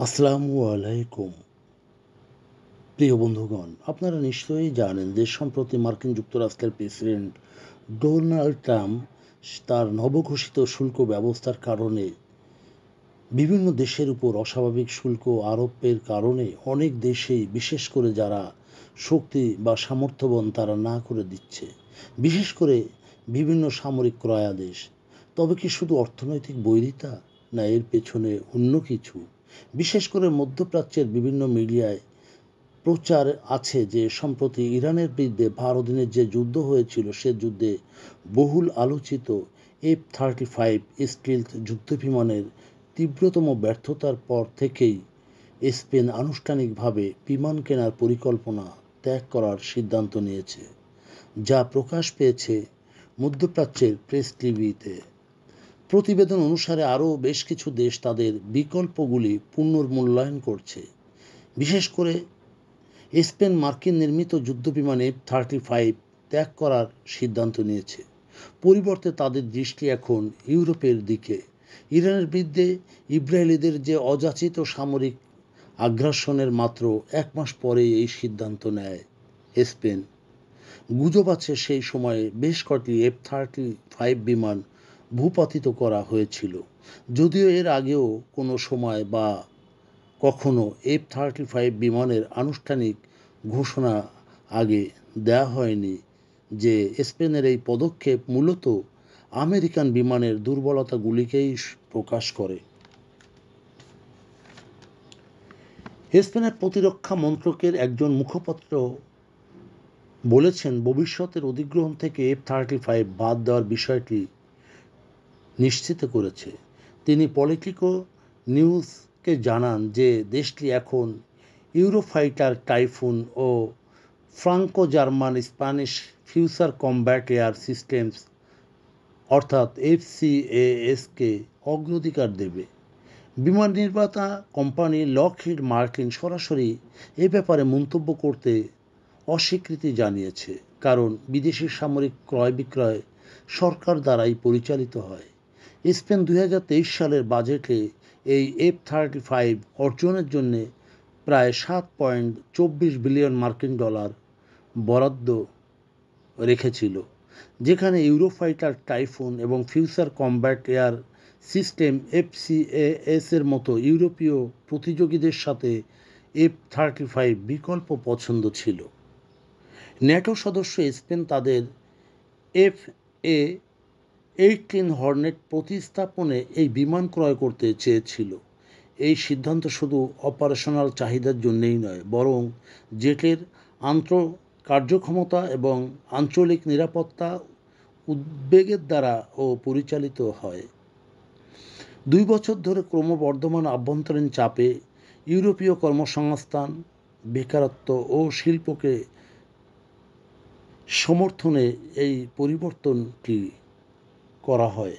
আসসালামু আলাইকুম। প্রিয় বন্ধুগণ, আপনারা নিশ্চয়ই জানেন যে সম্প্রতি মার্কিন যুক্তরাষ্ট্রের প্রেসিডেন্ট ডোনাল্ড ট্রাম্প তার নবঘোষিত শুল্ক ব্যবস্থার কারণে বিভিন্ন দেশের উপর অস্বাভাবিক শুল্ক আরোপের কারণে অনেক দেশেই, বিশেষ করে যারা শক্তি বা সামর্থ্যবান, তারা না করে দিচ্ছে। বিশেষ করে বিভিন্ন সামরিক ক্রয়াদেশ। তবে কি শুধু অর্থনৈতিক বৈরিতা, না এর পেছনে অন্য কিছু? বিশেষ করে মধ্যপ্রাচ্যের বিভিন্ন মিডিয়ায় প্রচার আছে যে সম্প্রতি ইরানের বিরুদ্ধে ১২ দিনের যে যুদ্ধ হয়েছিল, সে যুদ্ধে বহুল আলোচিত F-35 স্টিলথ যুদ্ধবিমানের তীব্রতম ব্যর্থতার পর থেকেই স্পেন আনুষ্ঠানিকভাবে বিমান কেনার পরিকল্পনা ত্যাগ করার সিদ্ধান্ত নিয়েছে, যা প্রকাশ পেয়েছে মধ্যপ্রাচ্যের প্রেস টিভিতে। প্রতিবেদন অনুসারে আরও বেশ কিছু দেশ তাদের বিকল্পগুলি পুনর্মূল্যায়ন করছে। বিশেষ করে স্পেন মার্কিন নির্মিত যুদ্ধবিমান F-35 ত্যাগ করার সিদ্ধান্ত নিয়েছে। পরিবর্তে তাদের দৃষ্টি এখন ইউরোপের দিকে। ইরানের বিরুদ্ধে ইসরায়েলিদের যে অযাচিত সামরিক আগ্রাসনের মাত্র ১ মাস পরেই এই সিদ্ধান্ত নেয় স্পেন। গুজব আছে সেই সময়ে বেশ কয়েকটি F-35 বিমান ভূপাতিত করা হয়েছিল, যদিও এর আগেও কোনো সময় বা কখনো F-35 বিমানের আনুষ্ঠানিক ঘোষণা আগে দেওয়া হয়নি। যে স্পেনের এই পদক্ষেপ মূলত আমেরিকান বিমানের দুর্বলতাগুলিকেই প্রকাশ করে। স্পেনের প্রতিরক্ষা মন্ত্রকের একজন মুখপাত্র বলেছেন, ভবিষ্যতের অধিগ্রহণ থেকে F-35 বাদ দেওয়ার বিষয়টি নিশ্চিত করেছে। তিনি পলিটিকো নিউজকে জানান যে দেশটি এখন ইউরোফাইটার টাইফুন ও Franco German Spanish Future Combat Air Systems অর্থাৎ FCASকে অগ্রাধিকার দেবে। বিমান নির্মাতা কোম্পানি লকহিড মার্টিন সরাসরি এ ব্যাপারে মন্তব্য করতে অস্বীকৃতি জানিয়েছে, কারণ বিদেশি সামরিক ক্রয় বিক্রয় সরকার দ্বারাই পরিচালিত হয়। স্পেন ২০২৩ সালের বাজেটে এই F-35 অর্জনের জন্য প্রায় $৭.২৪ বিলিয়ন বরাদ্দ রেখেছিল, যেখানে ইউরোফাইটার টাইফুন এবং future Combat air system FCAS এর মতো ইউরোপীয় প্রতিযোগীদের সাথে F-35 বিকল্প পছন্দ ছিল। ন্যাটো সদস্য স্পেন তাদের FA-18 হর্নেট প্রতিস্থাপনে এই বিমান ক্রয় করতে চেয়েছিল। এই সিদ্ধান্ত শুধু অপারেশনাল চাহিদার জন্যই নয়, বরং জেটের কার্যক্ষমতা এবং আঞ্চলিক নিরাপত্তা উদ্বেগের দ্বারাও পরিচালিত হয়। ২ বছর ধরে ক্রমবর্ধমান আভ্যন্তরীণ চাপে ইউরোপীয় কর্মসংস্থান, বেকারত্ব ও শিল্পকে সমর্থনে এই পরিবর্তনটি করা হয়।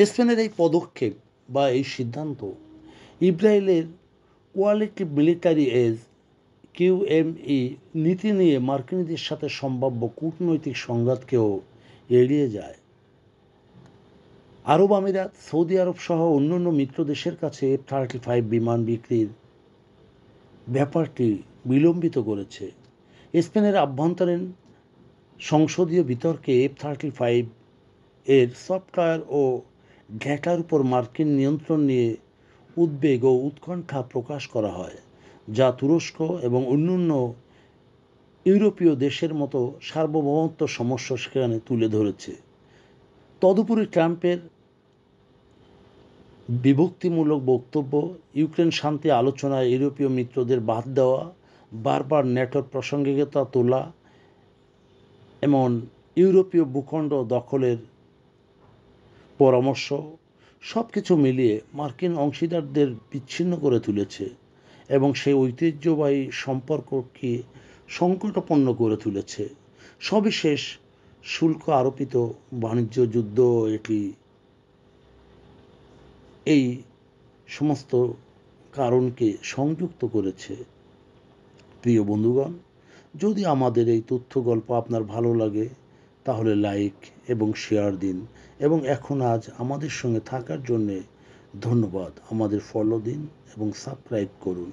স্পেনের এই পদক্ষেপ বা এই সিদ্ধান্ত ইসরায়েলের কোয়ালিটি মিলিটারি এজ QME নীতি নিয়ে মার্কিনীদের সাথে সম্ভাব্য কূটনৈতিক সংঘাতকেও এড়িয়ে যায়। আরব আমিরাত, সৌদি আরব সহ অন্যান্য মিত্র দেশের কাছে F-35 বিমান বিক্রির ব্যাপারটি বিলম্বিত করেছে। স্পেনের আভ্যন্তরীণ সংসদীয় বিতর্কে F-35 এর সফটওয়্যার ও ডেটার উপর মার্কিন নিয়ন্ত্রণ নিয়ে উদ্বেগ ও উৎকণ্ঠা প্রকাশ করা হয়, যা তুরস্ক এবং অন্যান্য ইউরোপীয় দেশের মতো সার্বভৌমত্ব সমস্যা সেখানে তুলে ধরেছে। তদুপরি ট্রাম্পের বিভক্তিমূলক বক্তব্য, ইউক্রেন শান্তি আলোচনায় ইউরোপীয় মিত্রদের বাদ দেওয়া, বারবার ন্যাটোর প্রাসঙ্গিকতা তোলা, এমন ইউরোপীয় ভূখণ্ড দখলের পরামর্শ, সব কিছু মিলিয়ে মার্কিন অংশীদারদের বিচ্ছিন্ন করে তুলেছে এবং সেই ঐতিহ্যবাহী সম্পর্ককে সংকটাপন্ন করে তুলেছে। সবিশেষ শুল্ক আরোপিত বাণিজ্য যুদ্ধ এটি এই সমস্ত কারণকে সংযুক্ত করেছে। প্রিয় বন্ধুগণ, যদি আমাদের এই তথ্য গল্প আপনার ভালো লাগে তাহলে লাইক এবং শেয়ার দিন, এবং এখন আজ আমাদের সঙ্গে থাকার জন্যে ধন্যবাদ। আমাদের ফলো দিন এবং সাবস্ক্রাইব করুন।